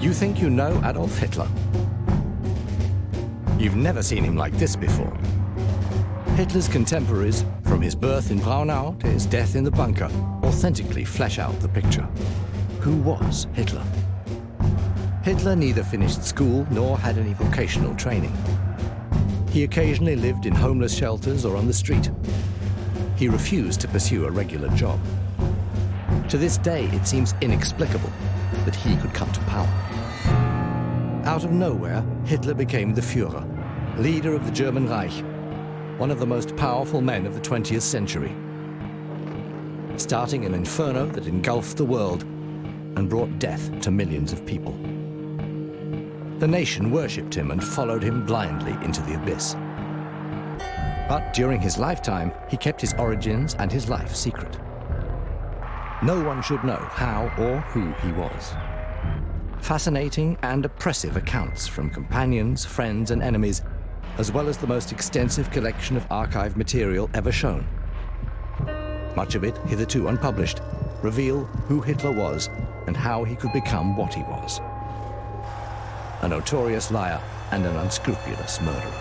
You think you know Adolf Hitler? You've never seen him like this before. Hitler's contemporaries, from his birth in Braunau to his death in the bunker, authentically flesh out the picture. Who was Hitler? Hitler neither finished school nor had any vocational training. He occasionally lived in homeless shelters or on the street. He refused to pursue a regular job. To this day, it seems inexplicable that he could come to power. Out of nowhere, Hitler became the Führer, leader of the German Reich, one of the most powerful men of the 20th century, starting an inferno that engulfed the world and brought death to millions of people. The nation worshipped him and followed him blindly into the abyss. But during his lifetime, he kept his origins and his life secret. No one should know how or who he was. Fascinating and oppressive accounts from companions, friends, and enemies, as well as the most extensive collection of archive material ever shown, much of it hitherto unpublished, reveal who Hitler was and how he could become what he was: a notorious liar and an unscrupulous murderer.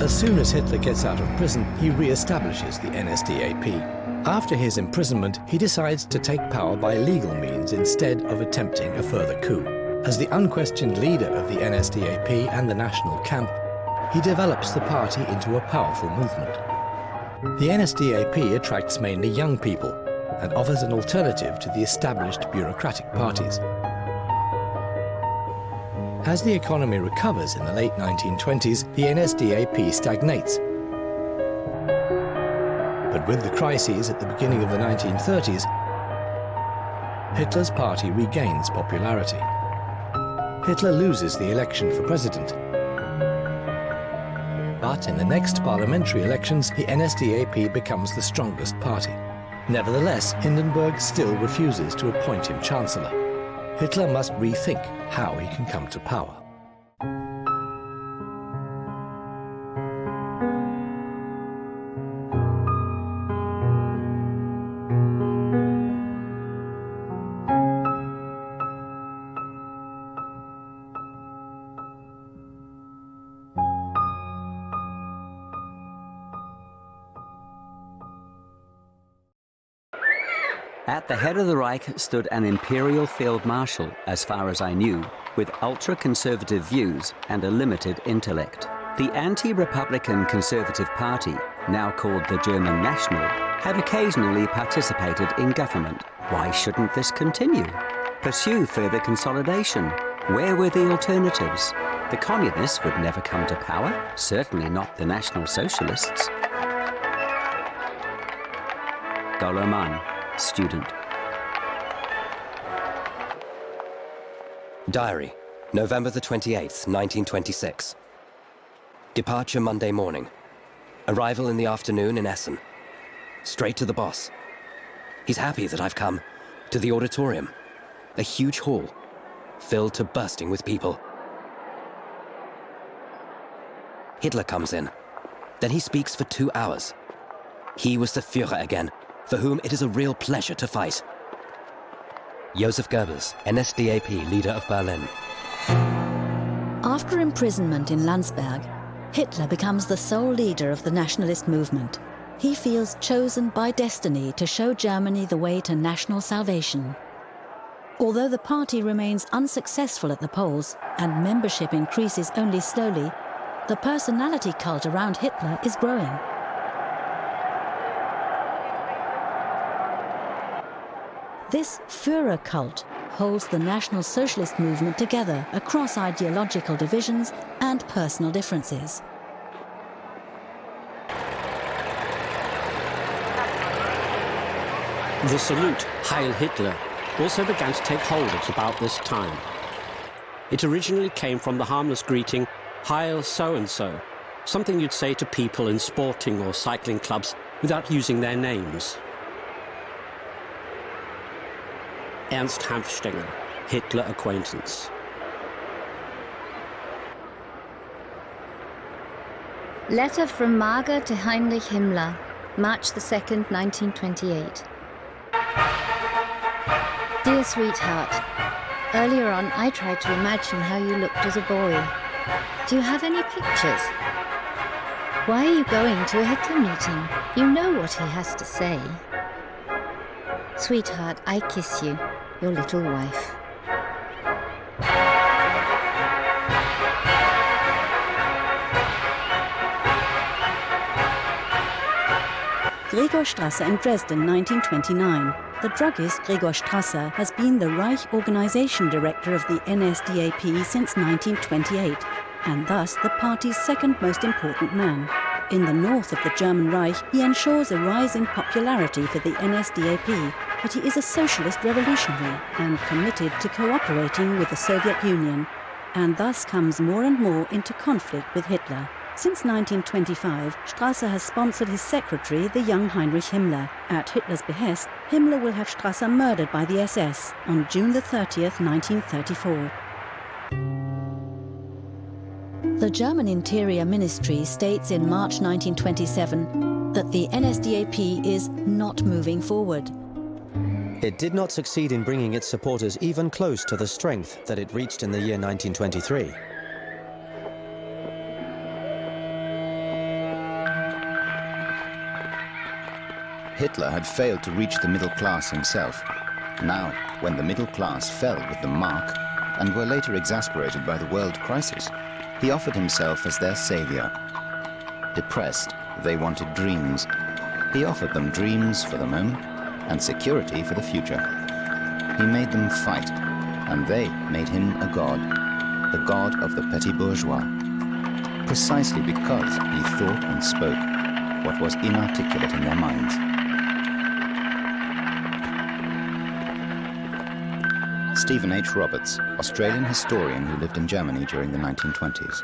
As soon as Hitler gets out of prison, he re-establishes the NSDAP. After his imprisonment, he decides to take power by legal means instead of attempting a further coup. As the unquestioned leader of the NSDAP and the national camp, he develops the party into a powerful movement. The NSDAP attracts mainly young people and offers an alternative to the established bureaucratic parties. As the economy recovers in the late 1920s, the NSDAP stagnates. But with the crises at the beginning of the 1930s, Hitler's party regains popularity. Hitler loses the election for president. But in the next parliamentary elections, the NSDAP becomes the strongest party. Nevertheless, Hindenburg still refuses to appoint him chancellor. Hitler must rethink how he can come to power. At the head of the Reich stood an imperial field marshal, as far as I knew, with ultra-conservative views and a limited intellect. The anti-Republican Conservative Party, now called the German National, had occasionally participated in government. Why shouldn't this continue? Pursue further consolidation. Where were the alternatives? The communists would never come to power, certainly not the National Socialists. Doloman, student. Diary, November the 28th, 1926. Departure Monday morning. Arrival in the afternoon in Essen. Straight to the boss. He's happy that I've come. To the auditorium. A huge hall, filled to bursting with people. Hitler comes in. Then he speaks for 2 hours. He was the Führer again, for whom it is a real pleasure to fight. Joseph Goebbels, NSDAP leader of Berlin. After imprisonment in Landsberg, Hitler becomes the sole leader of the nationalist movement. He feels chosen by destiny to show Germany the way to national salvation. Although the party remains unsuccessful at the polls and membership increases only slowly, the personality cult around Hitler is growing. This Führer cult holds the National Socialist movement together across ideological divisions and personal differences. The salute, Heil Hitler, also began to take hold at about this time. It originally came from the harmless greeting, Heil so-and-so, something you'd say to people in sporting or cycling clubs without using their names. Ernst Hanfstaengl, Hitler acquaintance. Letter from Marga to Heinrich Himmler, March the 2nd, 1928. Dear sweetheart, earlier on I tried to imagine how you looked as a boy. Do you have any pictures? Why are you going to a Hitler meeting? You know what he has to say. Sweetheart, I kiss you, your little wife. Gregor Strasser in Dresden, 1929. The druggist Gregor Strasser has been the Reich organization director of the NSDAP since 1928, and thus the party's second most important man. In the north of the German Reich, he ensures a rise in popularity for the NSDAP, but he is a socialist revolutionary and committed to cooperating with the Soviet Union, and thus comes more and more into conflict with Hitler. Since 1925, Strasser has sponsored his secretary, the young Heinrich Himmler. At Hitler's behest, Himmler will have Strasser murdered by the SS on June the 30th, 1934. The German Interior Ministry states in March 1927 that the NSDAP is not moving forward. It did not succeed in bringing its supporters even close to the strength that it reached in the year 1923. Hitler had failed to reach the middle class himself. Now, when the middle class fell with the Mark and were later exasperated by the world crisis, he offered himself as their savior. Depressed, they wanted dreams. He offered them dreams for the moment and security for the future. He made them fight, and they made him a god, the god of the petty bourgeois, precisely because he thought and spoke what was inarticulate in their minds. Stephen H. Roberts, Australian historian who lived in Germany during the 1920s.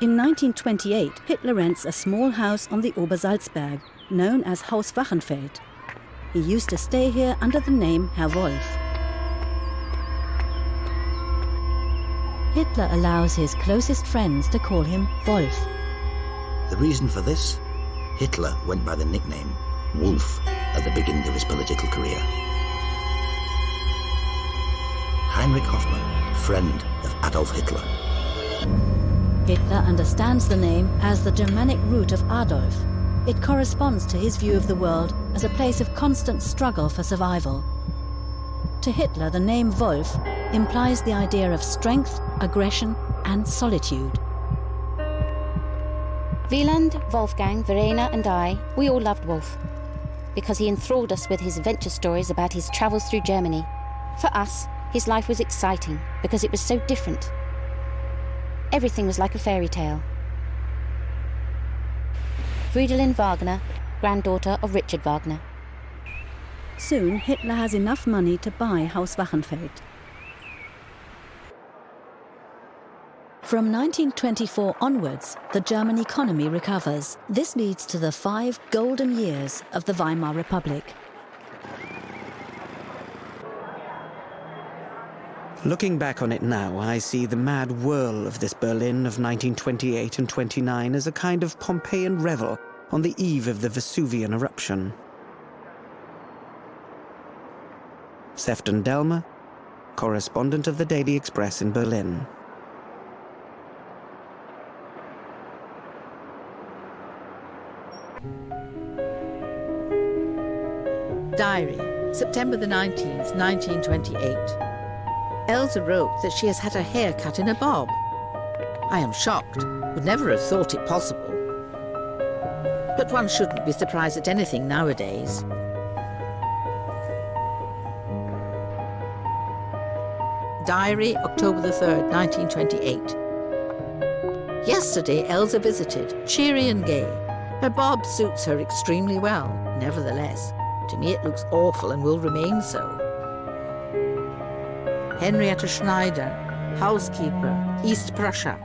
In 1928, Hitler rents a small house on the Obersalzberg, known as Haus Wachenfeld. He used to stay here under the name Herr Wolf. Hitler allows his closest friends to call him Wolf. The reason for this? Hitler went by the nickname Wolf at the beginning of his political career. Heinrich Hoffmann, friend of Adolf Hitler. Hitler understands the name as the Germanic root of Adolf. It corresponds to his view of the world as a place of constant struggle for survival. To Hitler, the name Wolf implies the idea of strength, aggression, and solitude. Wieland, Wolfgang, Verena and I, we all loved Wolf, because he enthralled us with his adventure stories about his travels through Germany. For us, his life was exciting because it was so different. Everything was like a fairy tale. Fridolin Wagner, granddaughter of Richard Wagner. Soon, Hitler has enough money to buy Haus Wachenfeld. From 1924 onwards, the German economy recovers. This leads to the 5 golden years of the Weimar Republic. Looking back on it now, I see the mad whirl of this Berlin of 1928 and 29 as a kind of Pompeian revel on the eve of the Vesuvian eruption. Sefton Delmer, correspondent of the Daily Express in Berlin. Diary, September the 19th, 1928. Elsa wrote that she has had her hair cut in a bob. I am shocked, would never have thought it possible. But one shouldn't be surprised at anything nowadays. Diary, October the 3rd, 1928. Yesterday, Elsa visited, cheery and gay. Her bob suits her extremely well. Nevertheless, to me it looks awful and will remain so. Henrietta Schneider, housekeeper, East Prussia.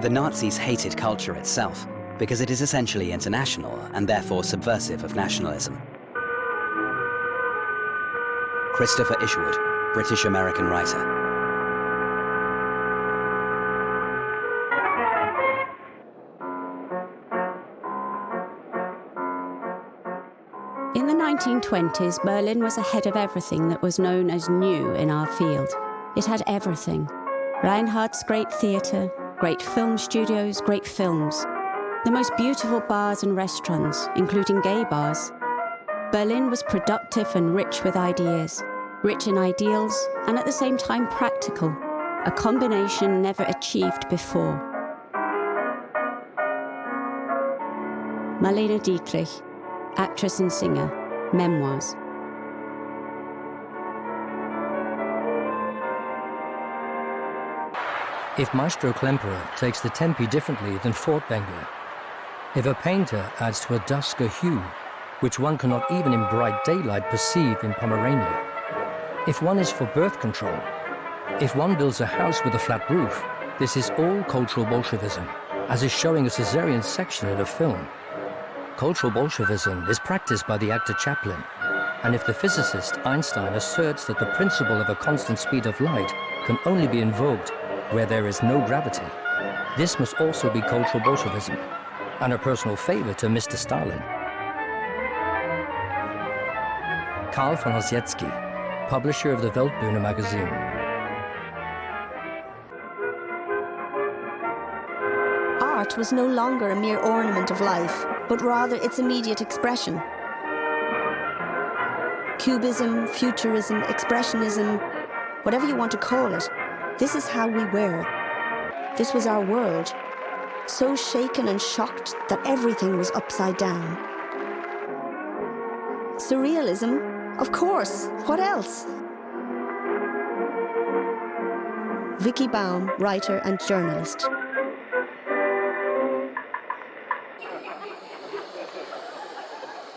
The Nazis hated culture itself because it is essentially international and therefore subversive of nationalism. Christopher Isherwood, British-American writer. 1920s, Berlin was ahead of everything that was known as new in our field. It had everything. Reinhardt's great theatre, great film studios, great films. The most beautiful bars and restaurants, including gay bars. Berlin was productive and rich with ideas, rich in ideals, and at the same time practical, a combination never achieved before. Marlene Dietrich, actress and singer, memoirs. If Maestro Klemperer takes the tempi differently than Furtwängler, if a painter adds to a dusker hue, which one cannot even in bright daylight perceive in Pomerania, if one is for birth control, if one builds a house with a flat roof, this is all cultural Bolshevism, as is showing a cesarean section in a film. Cultural Bolshevism is practiced by the actor Chaplin, and if the physicist Einstein asserts that the principle of a constant speed of light can only be invoked where there is no gravity, this must also be cultural Bolshevism, and a personal favor to Mr. Stalin. Karl von Ossietzky, publisher of the Weltbühne magazine. Art was no longer a mere ornament of life, but rather its immediate expression. Cubism, futurism, expressionism, whatever you want to call it, this is how we were. This was our world, so shaken and shocked that everything was upside down. Surrealism? Of course, what else? Vicky Baum, writer and journalist.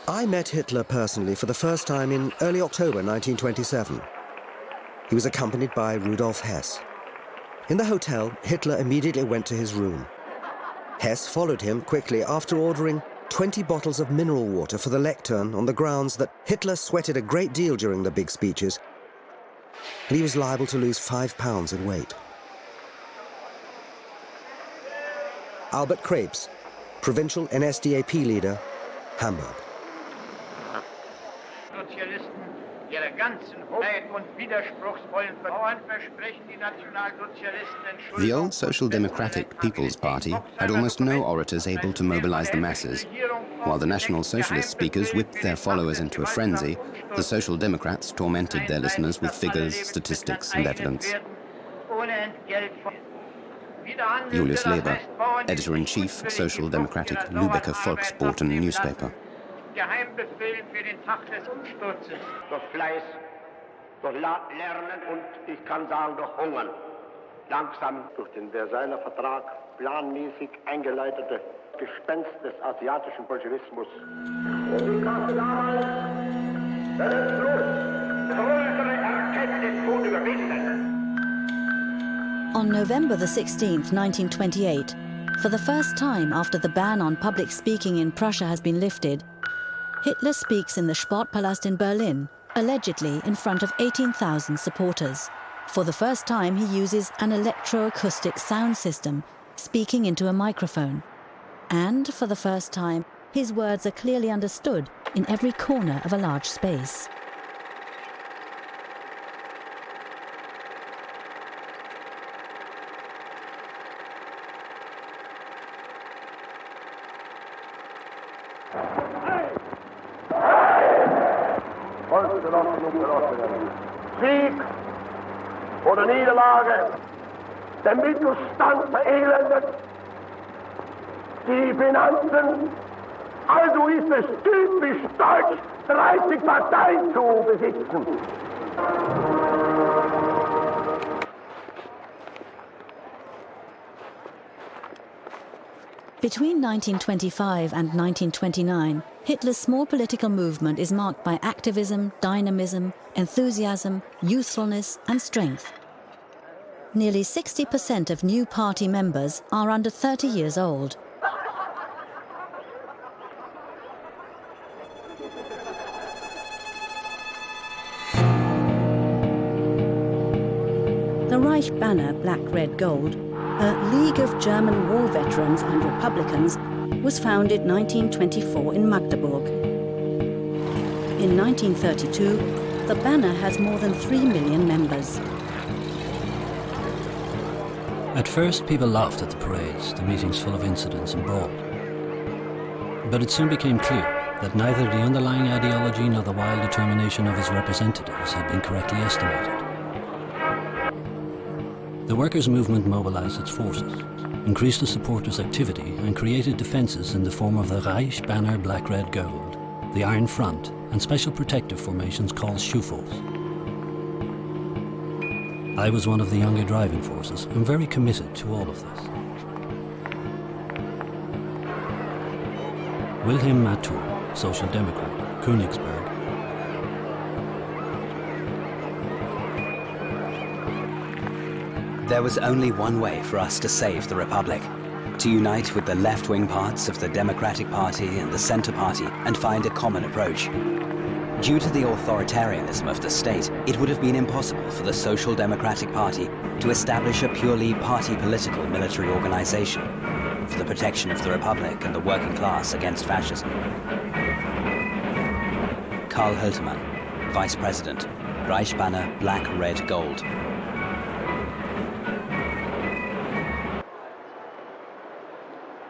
I met Hitler personally for the first time in early October 1927. He was accompanied by Rudolf Hess. In the hotel, Hitler immediately went to his room. Hess followed him quickly after ordering 20 bottles of mineral water for the lectern on the grounds that Hitler sweated a great deal during the big speeches, and he was liable to lose 5 pounds in weight. Albert Krebs, provincial NSDAP leader, Hamburg. Ihre ganzen Hoheit und widerspruchsvollen Bauern versprechen die Nationalsozialisten. The old Social Democratic People's Party had almost no orators able to mobilize the masses. While the National Socialist speakers whipped their followers into a frenzy, the Social Democrats tormented their listeners with figures, statistics, and evidence. Julius Leber, editor-in-chief, Social Democratic Lübecker Volksboten newspaper. Geheimbefehl für den Tag des Umsturzes. Durch Fleiß, durch Lernen und ich kann sagen durch Hungern. Langsam durch den Versailler Vertrag planmäßig eingeleitete Gespenst des asiatischen Bolschewismus. Und ich dachte damals, wenn es bloß größere Erkenntnis tun überwinden. On November the 16th, 1928, for the first time after the ban on public speaking in Prussia has been lifted, Hitler speaks in the Sportpalast in Berlin, allegedly in front of 18,000 supporters. For the first time, he uses an electroacoustic sound system, speaking into a microphone. And for the first time, his words are clearly understood in every corner of a large space. Sieg oder Niederlage, der Mittelstand verelendet, die Finanzen, also ist es typisch deutsch, 30 Parteien zu besitzen. Between 1925 and 1929, Hitler's small political movement is marked by activism, dynamism, enthusiasm, youthfulness and strength. Nearly 60% of new party members are under 30 years old. The Reich banner, black, red, gold, a League of German War Veterans and Republicans, was founded 1924 in Magdeburg. In 1932, the banner has more than 3 million members. At first, people laughed at the parades, the meetings full of incidents and brawl. But it soon became clear that neither the underlying ideology nor the wild determination of his representatives had been correctly estimated. The workers' movement mobilized its forces, increased the supporters' activity, and created defenses in the form of the Reich banner black, red, gold, the Iron Front, and special protective formations called Schufels. I was one of the younger driving forces and very committed to all of this. Wilhelm Matthau, Social Democrat, Königsberg. There was only one way for us to save the Republic: to unite with the left-wing parts of the Democratic Party and the Centre Party and find a common approach. Due to the authoritarianism of the state, it would have been impossible for the Social Democratic Party to establish a purely party political military organization for the protection of the Republic and the working class against fascism. Karl Höltermann, Vice President, Reich banner black, red, gold.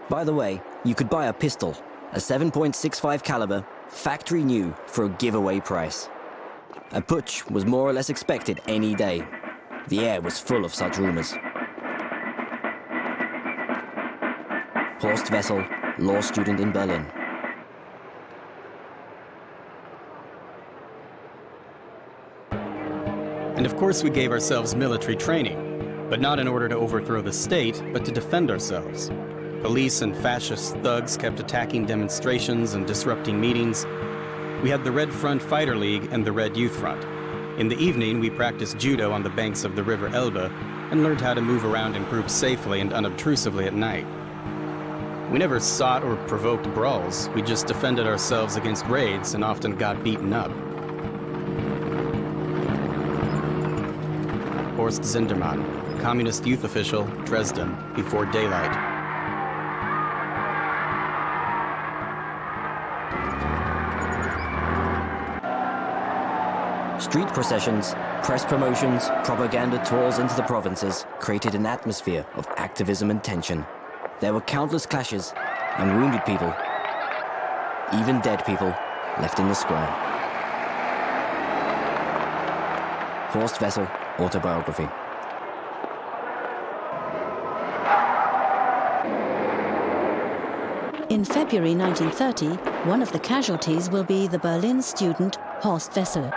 By the way, you could buy a pistol, a 7.65 caliber, factory new, for a giveaway price. A putsch was more or less expected any day. The air was full of such rumors. Horst Wessel, law student in Berlin. And of course we gave ourselves military training, but not in order to overthrow the state, but to defend ourselves. Police and fascist thugs kept attacking demonstrations and disrupting meetings. We had the Red Front Fighter League and the Red Youth Front. In the evening, we practiced judo on the banks of the River Elbe and learned how to move around in groups safely and unobtrusively at night. We never sought or provoked brawls. We just defended ourselves against raids and often got beaten up. Horst Zindermann, communist youth official, Dresden, before daylight. Street processions, press promotions, propaganda tours into the provinces created an atmosphere of activism and tension. There were countless clashes and wounded people, even dead people, left in the square. Horst Wessel, autobiography. In February 1930, one of the casualties will be the Berlin student Horst Wessel.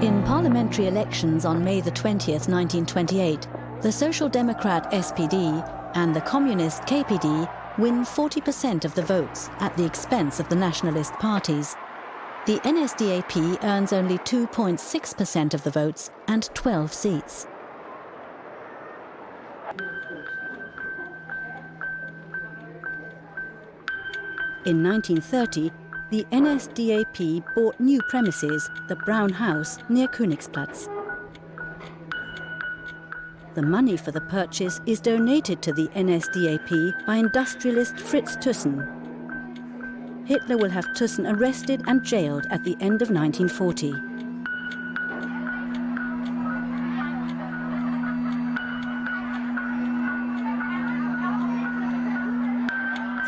In parliamentary elections on May the 20th, 1928, the Social Democrat SPD and the Communist KPD win 40% of the votes at the expense of the nationalist parties. The NSDAP earns only 2.6% of the votes and 12 seats. In 1930, the NSDAP bought new premises, the Brown House, near Königsplatz. The money for the purchase is donated to the NSDAP by industrialist Fritz Thyssen. Hitler will have Thyssen arrested and jailed at the end of 1940.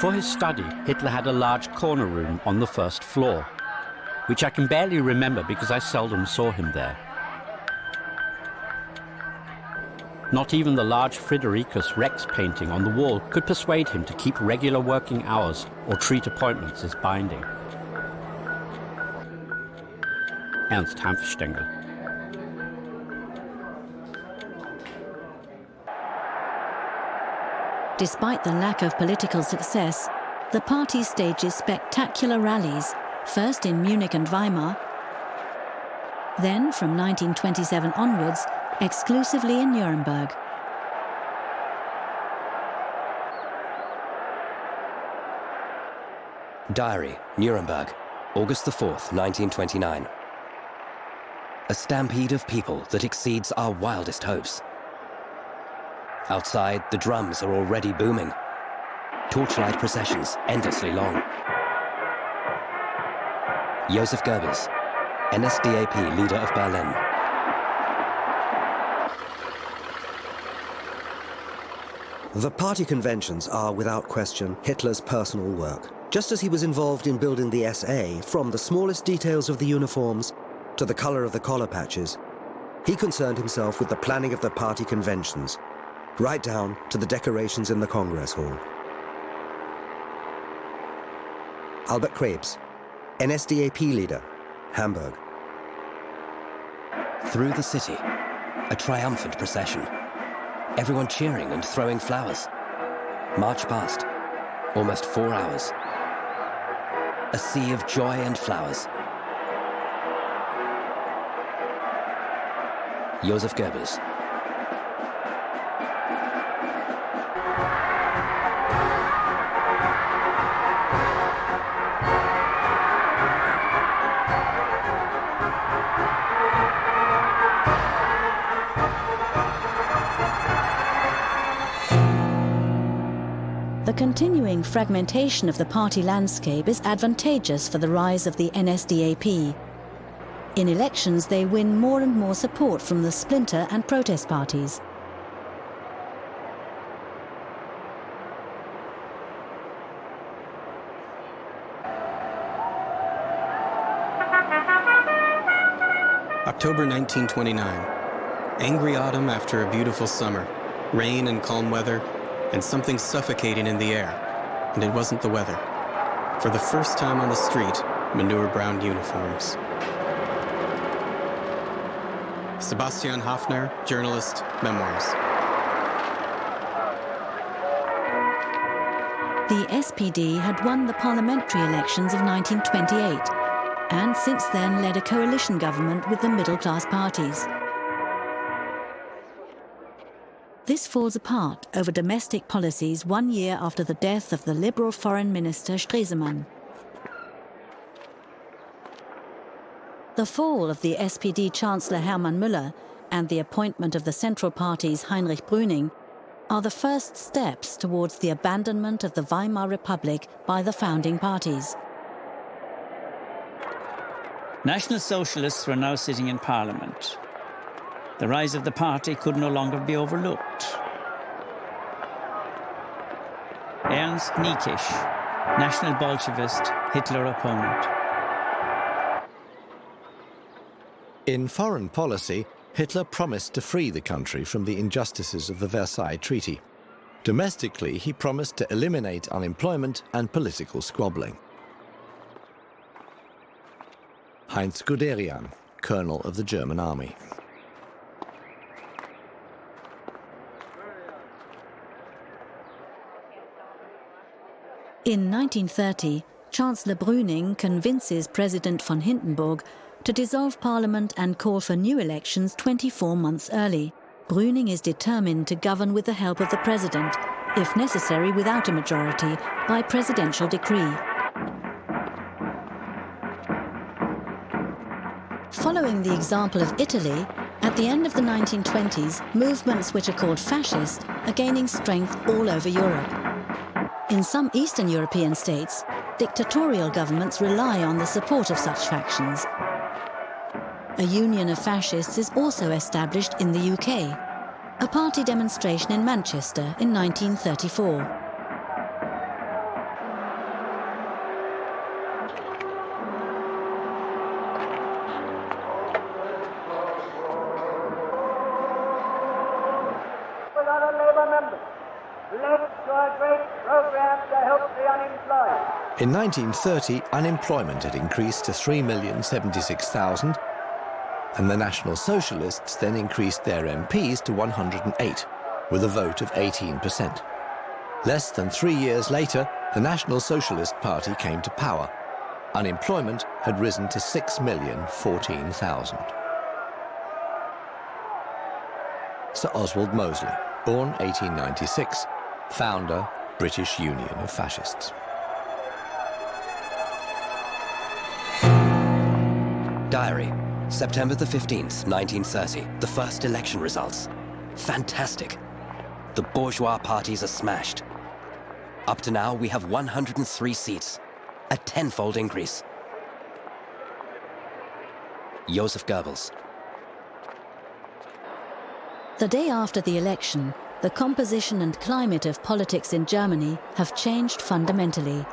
For his study, Hitler had a large corner room on the first floor, which I can barely remember because I seldom saw him there. Not even the large Fridericus Rex painting on the wall could persuade him to keep regular working hours or treat appointments as binding. Ernst Hanfstengel. Despite the lack of political success, the party stages spectacular rallies, first in Munich and Weimar, then from 1927 onwards, exclusively in Nuremberg. Diary, Nuremberg, August the 4th, 1929. A stampede of people that exceeds our wildest hopes. Outside, the drums are already booming. Torchlight processions, endlessly long. Joseph Goebbels, NSDAP leader of Berlin. The party conventions are, without question, Hitler's personal work. Just as he was involved in building the SA, from the smallest details of the uniforms to the color of the collar patches, he concerned himself with the planning of the party conventions, right down to the decorations in the Congress Hall. Albert Krebs, NSDAP leader, Hamburg. Through the city, a triumphant procession. Everyone cheering and throwing flowers. March past, almost 4 hours. A sea of joy and flowers. Joseph Goebbels. The continuing fragmentation of the party landscape is advantageous for the rise of the NSDAP. In elections, they win more and more support from the splinter and protest parties. October 1929. Angry autumn after a beautiful summer. Rain and calm weather, and something suffocating in the air. And it wasn't the weather. For the first time on the street, manure-brown uniforms. Sebastian Hafner, journalist, memoirs. The SPD had won the parliamentary elections of 1928, and since then led a coalition government with the middle-class parties. This falls apart over domestic policies 1 year after the death of the Liberal Foreign Minister Stresemann. The fall of the SPD Chancellor Hermann Müller and the appointment of the Central Party's Heinrich Brüning are the first steps towards the abandonment of the Weimar Republic by the founding parties. National Socialists were now sitting in Parliament. The rise of the party could no longer be overlooked. Ernst Niekisch, National Bolshevist, Hitler opponent. In foreign policy, Hitler promised to free the country from the injustices of the Versailles Treaty. Domestically, he promised to eliminate unemployment and political squabbling. Heinz Guderian, Colonel of the German Army. In 1930, Chancellor Brüning convinces President von Hindenburg to dissolve Parliament and call for new elections 24 months early. Brüning is determined to govern with the help of the President, if necessary without a majority, by presidential decree. Following the example of Italy, at the end of the 1920s, movements which are called fascist are gaining strength all over Europe. In some Eastern European states, dictatorial governments rely on the support of such factions. A union of fascists is also established in the UK, a party demonstration in Manchester in 1934. In 1930, unemployment had increased to 3,076,000, and the National Socialists then increased their MPs to 108, with a vote of 18%. Less than 3 years later, the National Socialist Party came to power. Unemployment had risen to 6,014,000. Sir Oswald Mosley, born 1896, founder, British Union of Fascists. Diary, September the 15th, 1930. The first election results. Fantastic. The bourgeois parties are smashed. Up to now, we have 103 seats, a tenfold increase. Joseph Goebbels. The day after the election, the composition and climate of politics in Germany have changed fundamentally.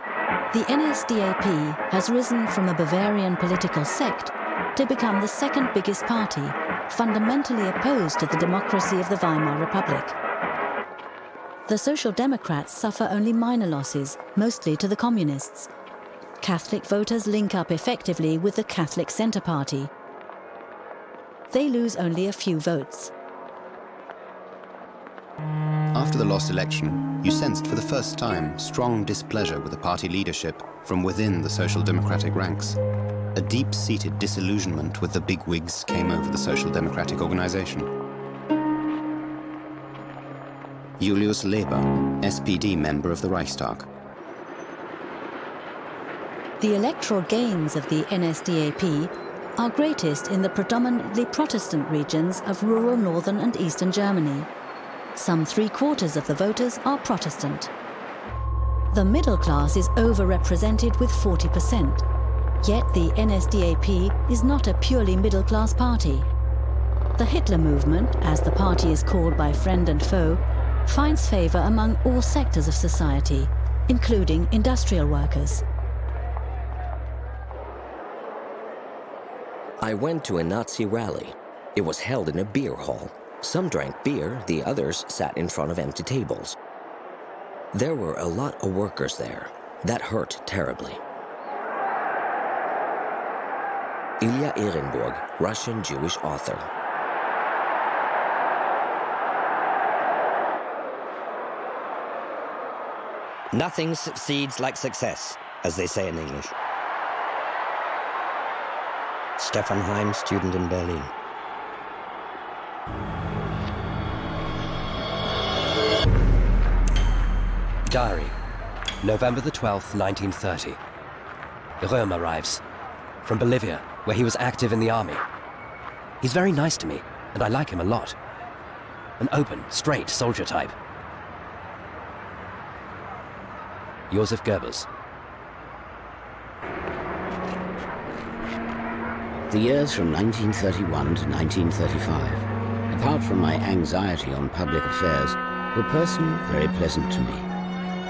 The NSDAP has risen from a Bavarian political sect to become the second biggest party, fundamentally opposed to the democracy of the Weimar Republic. The Social Democrats suffer only minor losses, mostly to the Communists. Catholic voters link up effectively with the Catholic Centre Party. They lose only a few votes. After the lost election, you sensed for the first time strong displeasure with the party leadership from within the Social Democratic ranks. A deep-seated disillusionment with the bigwigs came over the Social Democratic organization. Julius Leber, SPD member of the Reichstag. The electoral gains of the NSDAP are greatest in the predominantly Protestant regions of rural northern and eastern Germany. Some 3/4 of the voters are Protestant. The middle class is overrepresented with 40%. Yet the NSDAP is not a purely middle-class party. The Hitler movement, as the party is called by friend and foe, finds favor among all sectors of society, including industrial workers. I went to a Nazi rally. It was held in a beer hall. Some drank beer, the others sat in front of empty tables. There were a lot of workers there. That hurt terribly. Ilya Ehrenburg, Russian Jewish author. Nothing succeeds like success, as they say in English. Stefan Heim, student in Berlin. Diary, November the 12th, 1930. Röhm arrives from Bolivia, where he was active in the army. He's very nice to me, and I like him a lot. An open, straight soldier type. Joseph Goebbels. The years from 1931 to 1935, apart from my anxiety on public affairs, were personally very pleasant to me.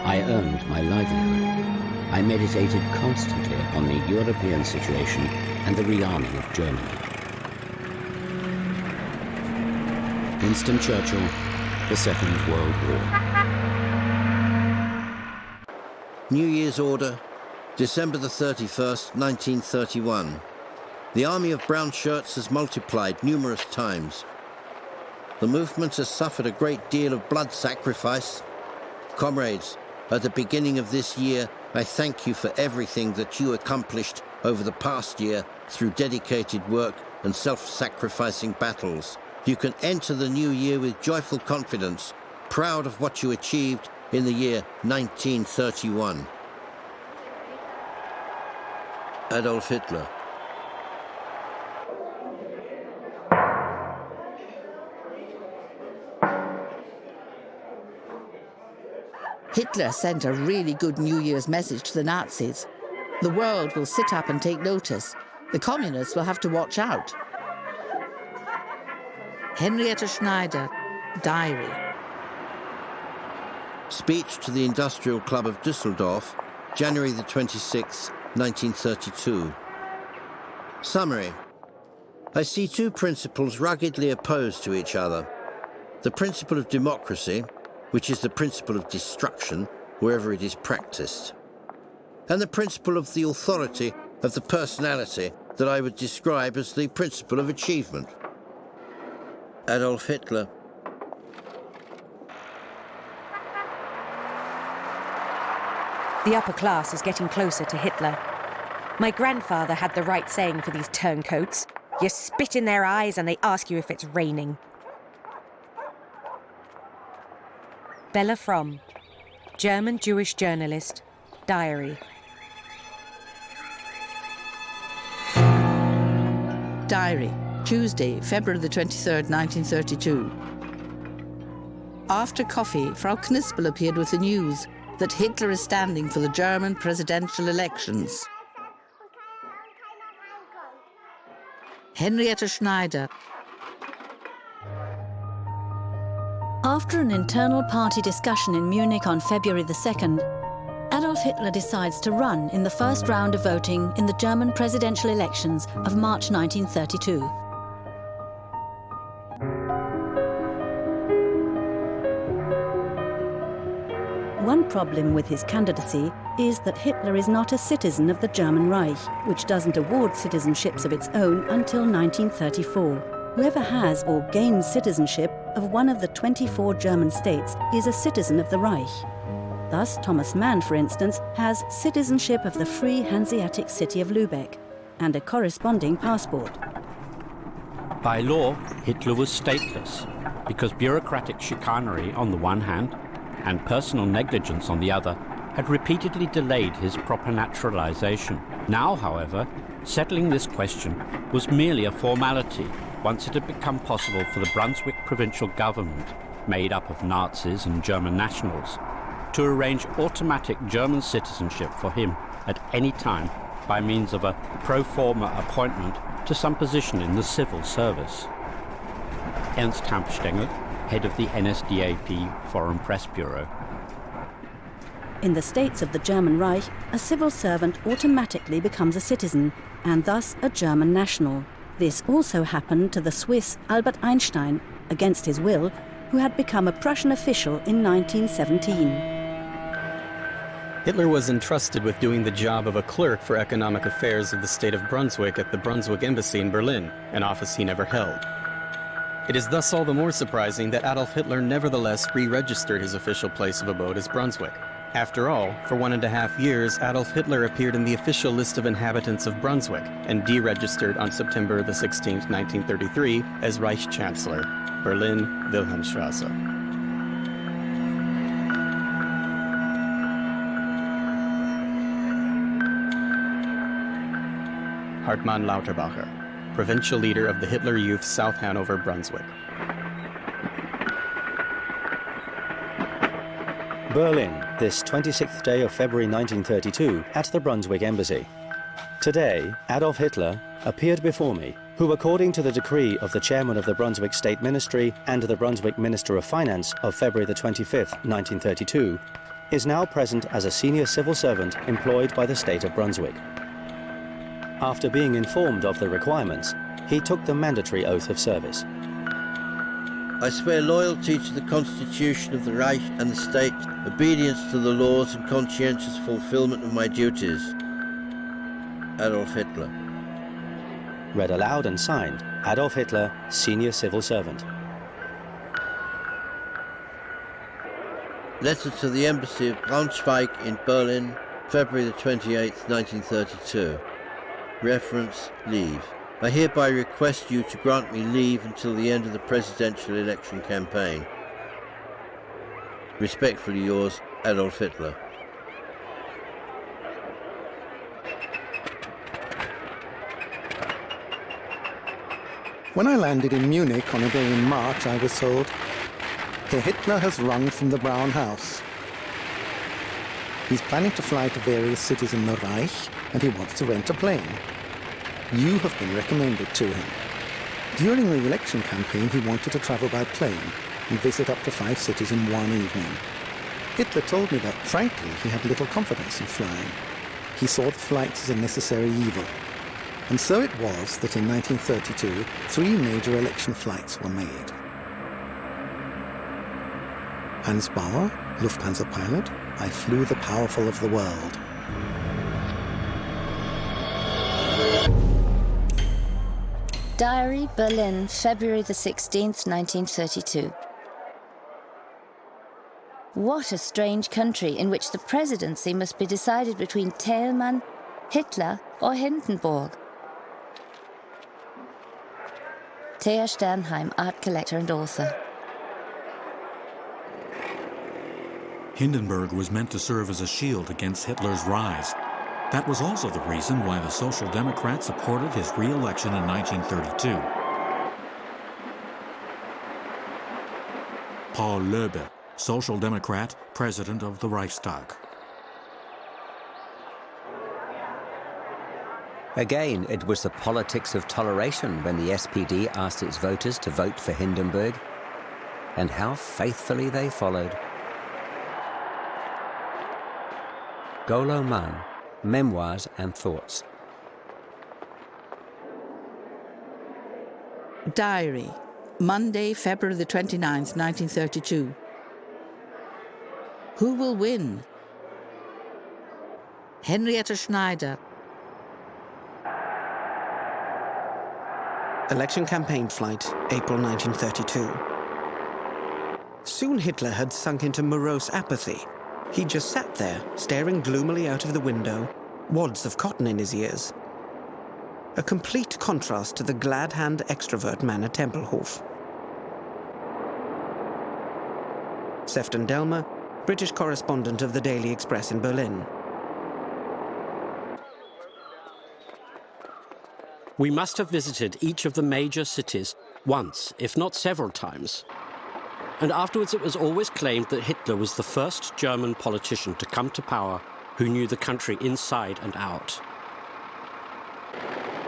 I earned my livelihood. I meditated constantly upon the European situation and the rearming of Germany. Winston Churchill, the Second World War. New Year's Order, December the 31st, 1931. The army of brown shirts has multiplied numerous times. The movement has suffered a great deal of blood sacrifice. Comrades, at the beginning of this year, I thank you for everything that you accomplished over the past year through dedicated work and self-sacrificing battles. You can enter the new year with joyful confidence, proud of what you achieved in the year 1931. Adolf Hitler. Hitler sent a really good New Year's message to the Nazis. The world will sit up and take notice. The communists will have to watch out. Henrietta Schneider, Diary. Speech to the Industrial Club of Düsseldorf, January the 26th, 1932. Summary. I see two principles ruggedly opposed to each other. The principle of democracy, which is the principle of destruction wherever it is practiced, and the principle of the authority of the personality, that I would describe as the principle of achievement. Adolf Hitler. The upper class is getting closer to Hitler. My grandfather had the right saying for these turncoats. You spit in their eyes and they ask you if it's raining. Bella Fromm, German Jewish journalist, diary. Diary, Tuesday, February the 23rd, 1932. After coffee, Frau Knispel appeared with the news that Hitler is standing for the German presidential elections. Henrietta Schneider. After an internal party discussion in Munich on February the 2nd, Adolf Hitler decides to run in the first round of voting in the German presidential elections of March 1932. One problem with his candidacy is that Hitler is not a citizen of the German Reich, which doesn't award citizenships of its own until 1934. Whoever has or gains citizenship of one of the 24 German states is a citizen of the Reich. Thus, Thomas Mann, for instance, has citizenship of the free Hanseatic city of Lübeck and a corresponding passport. By law, Hitler was stateless because bureaucratic chicanery on the one hand and personal negligence on the other had repeatedly delayed his proper naturalization. Now, however, settling this question was merely a formality once it had become possible for the Brunswick provincial government, made up of Nazis and German nationals, to arrange automatic German citizenship for him at any time by means of a pro forma appointment to some position in the civil service. Ernst Hampstenger, head of the NSDAP Foreign Press Bureau. In the states of the German Reich, a civil servant automatically becomes a citizen and thus a German national. This also happened to the Swiss Albert Einstein, against his will, who had become a Prussian official in 1917. Hitler was entrusted with doing the job of a clerk for economic affairs of the state of Brunswick at the Brunswick Embassy in Berlin, an office he never held. It is thus all the more surprising that Adolf Hitler nevertheless re-registered his official place of abode as Brunswick. After all, for 1.5 years, Adolf Hitler appeared in the official list of inhabitants of Brunswick and deregistered on September the 16th, 1933 as Reich Chancellor, Berlin, Wilhelmstrasse. Hartmann Lauterbacher, provincial leader of the Hitler Youth South Hanover, Brunswick. Berlin, this 26th day of February 1932, at the Brunswick Embassy. Today, Adolf Hitler appeared before me, who, according to the decree of the chairman of the Brunswick State Ministry and the Brunswick Minister of Finance of February the 25th, 1932, is now present as a senior civil servant employed by the state of Brunswick. After being informed of the requirements, he took the mandatory oath of service. I swear loyalty to the Constitution of the Reich and the state, obedience to the laws and conscientious fulfillment of my duties. Adolf Hitler. Read aloud and signed, Adolf Hitler, Senior Civil Servant. Letter to the Embassy of Braunschweig in Berlin, February the 28th, 1932. Reference, leave. I hereby request you to grant me leave until the end of the presidential election campaign. Respectfully yours, Adolf Hitler. When I landed in Munich on a day in March, I was told, Herr Hitler has rung from the Brown House. He's planning to fly to various cities in the Reich, and he wants to rent a plane. You have been recommended to him. During the election campaign, he wanted to travel by plane and visit up to 5 cities in one evening. Hitler told me that, frankly, he had little confidence in flying. He saw the flights as a necessary evil. And so it was that in 1932, 3 major election flights were made. Hans Bauer, Lufthansa pilot, I flew the powerful of the world. Diary, Berlin, February the 16th, 1932. What a strange country in which the presidency must be decided between Thälmann, Hitler or Hindenburg. Thea Sternheim, art collector and author. Hindenburg was meant to serve as a shield against Hitler's rise. That was also the reason why the Social Democrats supported his re-election in 1932. Paul Löbe, Social Democrat, President of the Reichstag. Again, it was the politics of toleration when the SPD asked its voters to vote for Hindenburg, and how faithfully they followed. Golo Mann, Memoirs and Thoughts. Diary, Monday, February the 29th, 1932. Who will win? Henrietta Schneider. Election campaign flight, April 1932. Soon Hitler had sunk into morose apathy. He just sat there, staring gloomily out of the window, wads of cotton in his ears. A complete contrast to the glad-hand extrovert man at Tempelhof. Sefton Delmer, British correspondent of the Daily Express in Berlin. We must have visited each of the major cities once, if not several times. And afterwards it was always claimed that Hitler was the first German politician to come to power who knew the country inside and out.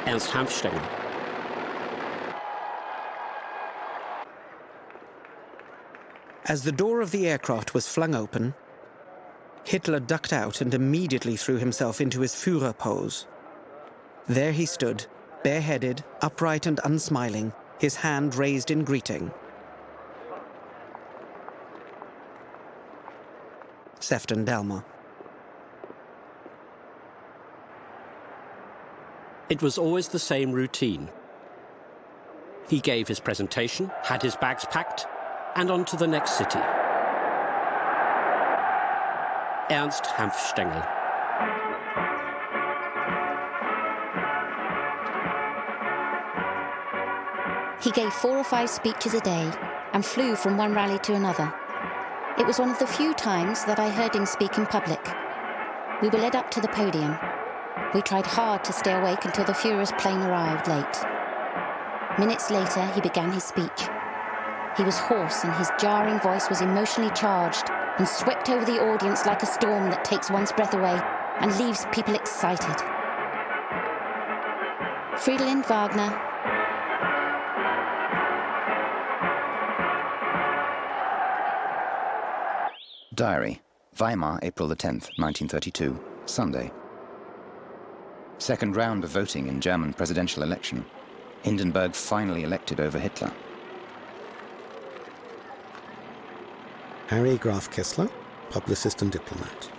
Ernst Hanfstaengl. As the door of the aircraft was flung open, Hitler ducked out and immediately threw himself into his Führer pose. There he stood, bareheaded, upright and unsmiling, his hand raised in greeting. Sefton Delmer. It was always the same routine. He gave his presentation, had his bags packed, and on to the next city. Ernst Hanfstaengl. He gave 4 or 5 speeches a day and flew from one rally to another. It was one of the few times that I heard him speak in public. We were led up to the podium. We tried hard to stay awake until the Führer's plane arrived late. Minutes later, he began his speech. He was hoarse and his jarring voice was emotionally charged and swept over the audience like a storm that takes one's breath away and leaves people excited. Fridolin Wagner. Diary, Weimar, April the 10th, 1932, Sunday. Second round of voting in German presidential election. Hindenburg finally elected over Hitler. Harry Graf Kessler, publicist and diplomat.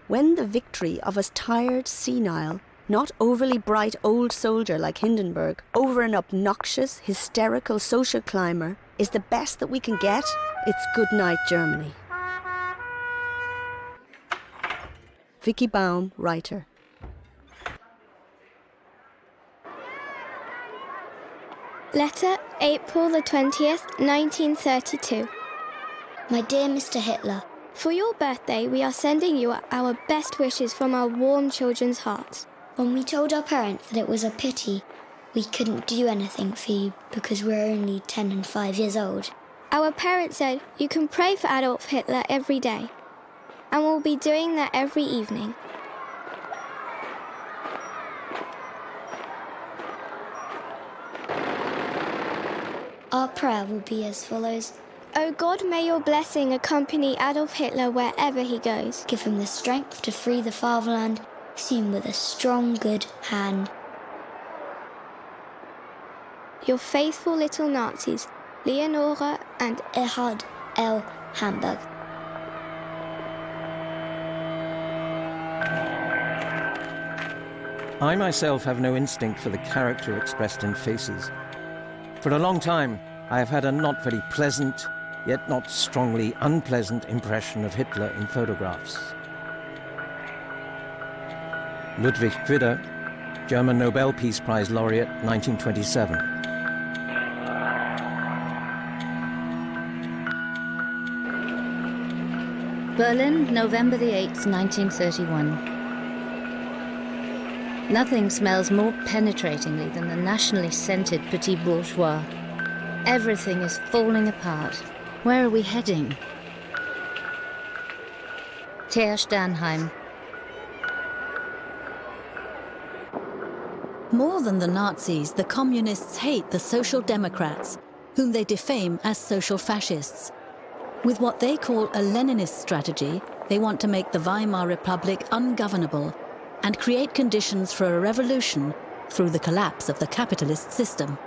When the victory of a tired, senile, not overly bright old soldier like Hindenburg over an obnoxious, hysterical social climber is the best that we can get, it's good night, Germany. Vicky Baum, writer. Letter, April the 20th, 1932. My dear Mr. Hitler, for your birthday, we are sending you our best wishes from our warm children's hearts. When we told our parents that it was a pity we couldn't do anything for you because we're only 10 and 5 years old, our parents said you can pray for Adolf Hitler every day, and we'll be doing that every evening. Our prayer will be as follows. O God, may your blessing accompany Adolf Hitler wherever he goes. Give him the strength to free the fatherland, seen with a strong, good hand. Your faithful little Nazis, Leonora and Erhard L. Hamburg. I myself have no instinct for the character expressed in faces. For a long time, I have had a not very pleasant, yet not strongly unpleasant impression of Hitler in photographs. Ludwig Quidder, German Nobel Peace Prize laureate, 1927. Berlin, November the 8th, 1931. Nothing smells more penetratingly than the nationally scented petit bourgeois. Everything is falling apart. Where are we heading? Ter Sternheim. More than the Nazis, the communists hate the Social Democrats, whom they defame as social fascists. With what they call a Leninist strategy, they want to make the Weimar Republic ungovernable and create conditions for a revolution through the collapse of the capitalist system.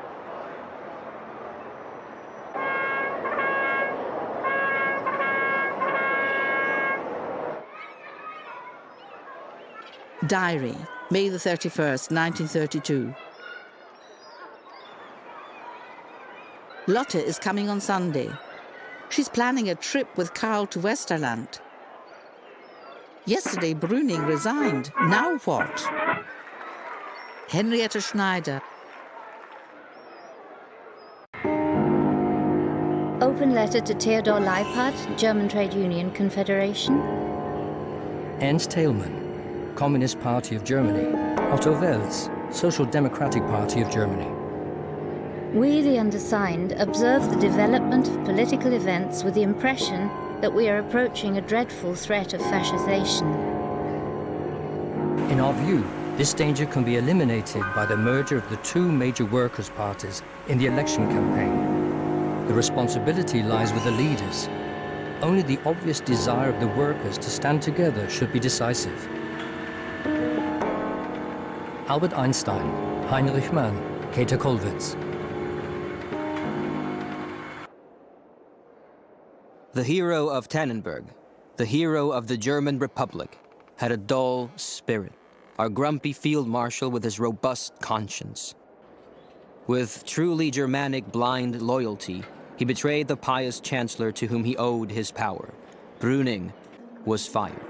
Diary, May the 31st, 1932. Lotte is coming on Sunday. She's planning a trip with Karl to Westerland. Yesterday, Brüning resigned. Now what? Henriette Schneider. Open letter to Theodor Leipart, German Trade Union Confederation. Ernst Thälmann, Communist Party of Germany. Otto Wels, Social Democratic Party of Germany. We, the undersigned, observe the development of political events with the impression that we are approaching a dreadful threat of fascisation. In our view, this danger can be eliminated by the merger of the two major workers' parties in the election campaign. The responsibility lies with the leaders. Only the obvious desire of the workers to stand together should be decisive. Albert Einstein, Heinrich Mann, Käthe Kollwitz. The hero of Tannenberg, the hero of the German Republic, had a dull spirit, our grumpy field marshal with his robust conscience. With truly Germanic blind loyalty, he betrayed the pious chancellor to whom he owed his power. Brüning was fired.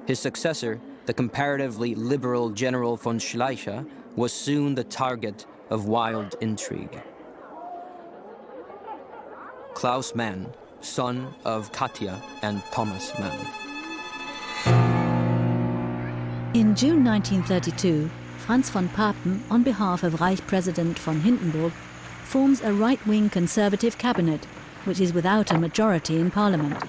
His successor, the comparatively liberal General von Schleicher, was soon the target of wild intrigue. Klaus Mann, son of Katja and Thomas Mann. In June 1932, Franz von Papen, on behalf of Reich President von Hindenburg, forms a right-wing conservative cabinet, which is without a majority in parliament.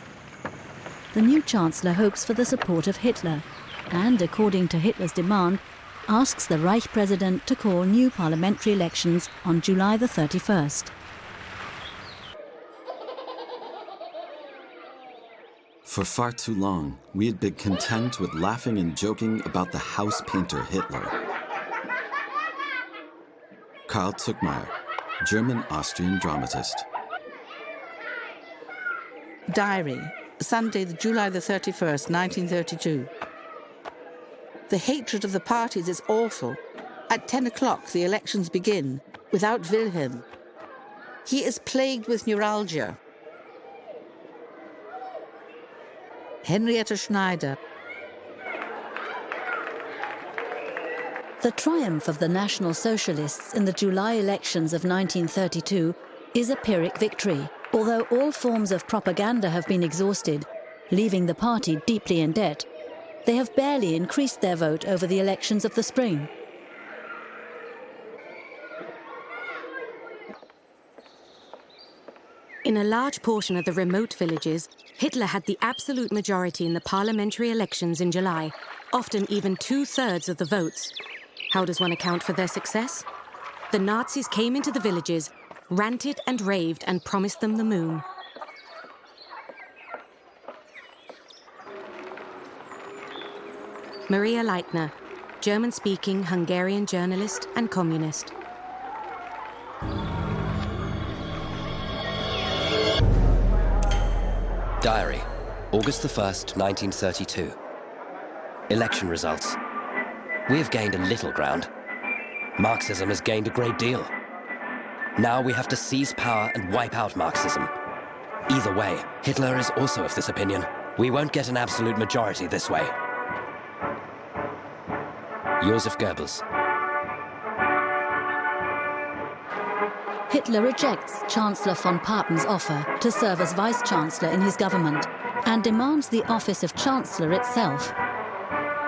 The new chancellor hopes for the support of Hitler and, according to Hitler's demand, asks the Reich President to call new parliamentary elections on July the 31st. For far too long, we had been content with laughing and joking about the house painter Hitler. Karl Zuckmayer, German-Austrian dramatist. Diary, Sunday, July the 31st, 1932. The hatred of the parties is awful. At 10 o'clock, the elections begin, without Wilhelm. He is plagued with neuralgia. Henriette Schneider. The triumph of the National Socialists in the July elections of 1932 is a Pyrrhic victory, although all forms of propaganda have been exhausted, leaving the party deeply in debt. They have barely increased their vote over the elections of the spring. In a large portion of the remote villages, Hitler had the absolute majority in the parliamentary elections in July, often even 2/3 of the votes. How does one account for their success? The Nazis came into the villages, ranted and raved and promised them the moon. Maria Leitner, German-speaking Hungarian journalist and communist. Diary, August the 1st, 1932. Election results. We have gained a little ground. Marxism has gained a great deal. Now we have to seize power and wipe out Marxism. Either way, Hitler is also of this opinion. We won't get an absolute majority this way. Joseph Goebbels. Hitler rejects Chancellor von Papen's offer to serve as Vice-Chancellor in his government and demands the office of Chancellor itself.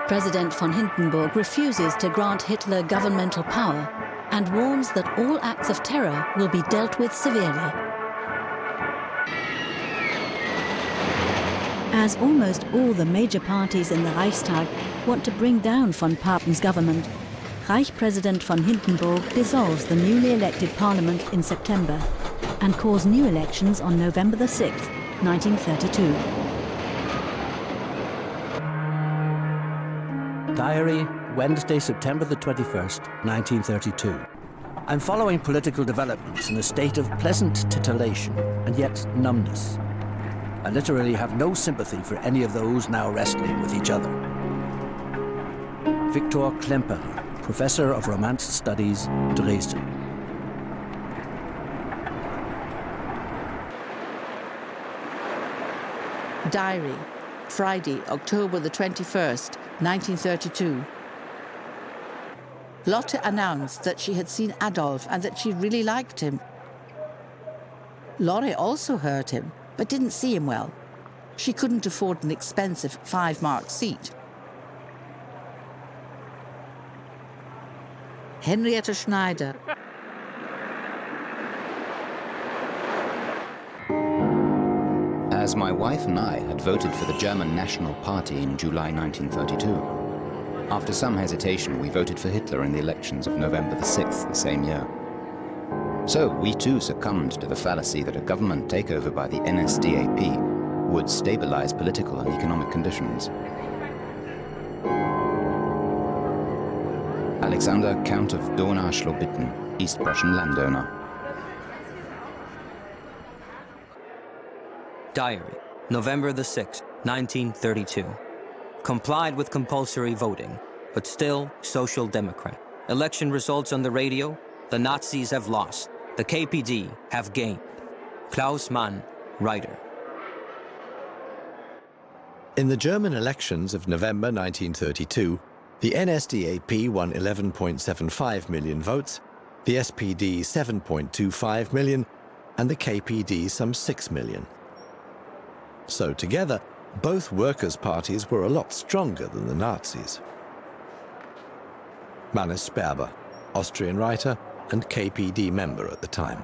President von Hindenburg refuses to grant Hitler governmental power and warns that all acts of terror will be dealt with severely. As almost all the major parties in the Reichstag want to bring down von Papen's government, Reich President von Hindenburg dissolves the newly elected parliament in September and calls new elections on November the 6th, 1932. Diary, Wednesday, September the 21st, 1932. I'm following political developments in a state of pleasant titillation and yet numbness. I literally have no sympathy for any of those now wrestling with each other. Viktor Klemperer, Professor of Romance Studies, Dresden. Diary, Friday, October the 21st, 1932. Lotte announced that she had seen Adolf and that she really liked him. Lore also heard him, but didn't see him well. She couldn't afford an expensive 5-mark seat. Henrietta Schneider. As my wife and I had voted for the German National Party in July 1932. After some hesitation, we voted for Hitler in the elections of November the 6th the same year. So we too succumbed to the fallacy that a government takeover by the NSDAP would stabilize political and economic conditions. Alexander, Count of Donau-Schlobitten, East Prussian landowner. Diary, November the 6th, 1932. Complied with compulsory voting, but still Social Democrat. Election results on the radio. The Nazis have lost. The KPD have gained. Klaus Mann, writer. In the German elections of November 1932, the NSDAP won 11.75 million votes, the SPD 7.25 million, and the KPD some 6 million. So together, both workers' parties were a lot stronger than the Nazis. Mannes Sperber, Austrian writer and KPD member at the time.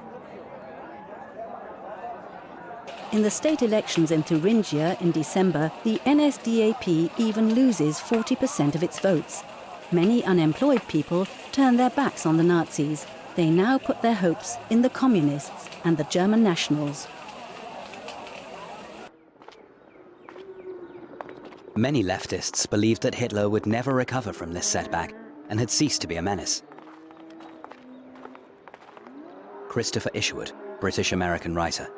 In the state elections in Thuringia in December, the NSDAP even loses 40% of its votes. Many unemployed people turn their backs on the Nazis. They now put their hopes in the communists and the German nationals. Many leftists believed that Hitler would never recover from this setback and had ceased to be a menace. Christopher Isherwood, British-American writer.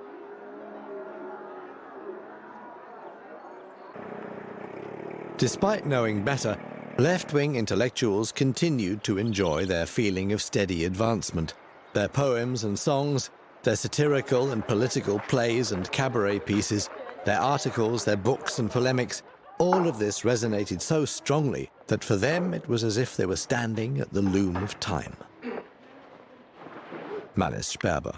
Despite knowing better, left-wing intellectuals continued to enjoy their feeling of steady advancement. Their poems and songs, their satirical and political plays and cabaret pieces, their articles, their books and polemics, all of this resonated so strongly that for them it was as if they were standing at the loom of time. Mannes Sperber.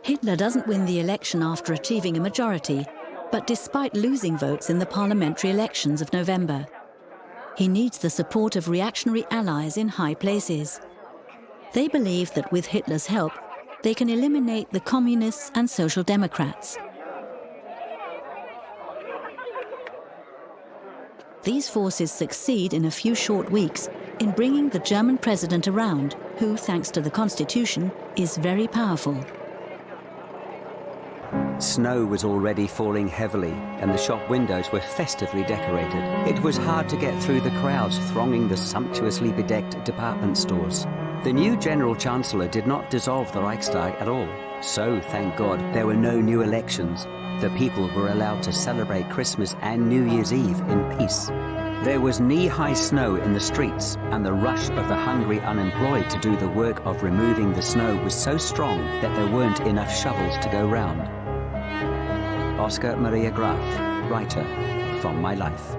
Hitler doesn't win the election after achieving a majority, but despite losing votes in the parliamentary elections of November. He needs the support of reactionary allies in high places. They believe that with Hitler's help, they can eliminate the communists and social democrats. These forces succeed in a few short weeks in bringing the German president around, who, thanks to the constitution, is very powerful. Snow was already falling heavily, and the shop windows were festively decorated. It was hard to get through the crowds thronging the sumptuously bedecked department stores. The new General Chancellor did not dissolve the Reichstag at all. So, thank God, there were no new elections. The people were allowed to celebrate Christmas and New Year's Eve in peace. There was knee-high snow in the streets, and the rush of the hungry unemployed to do the work of removing the snow was so strong that there weren't enough shovels to go round. Oscar Maria Graf, writer, From My Life.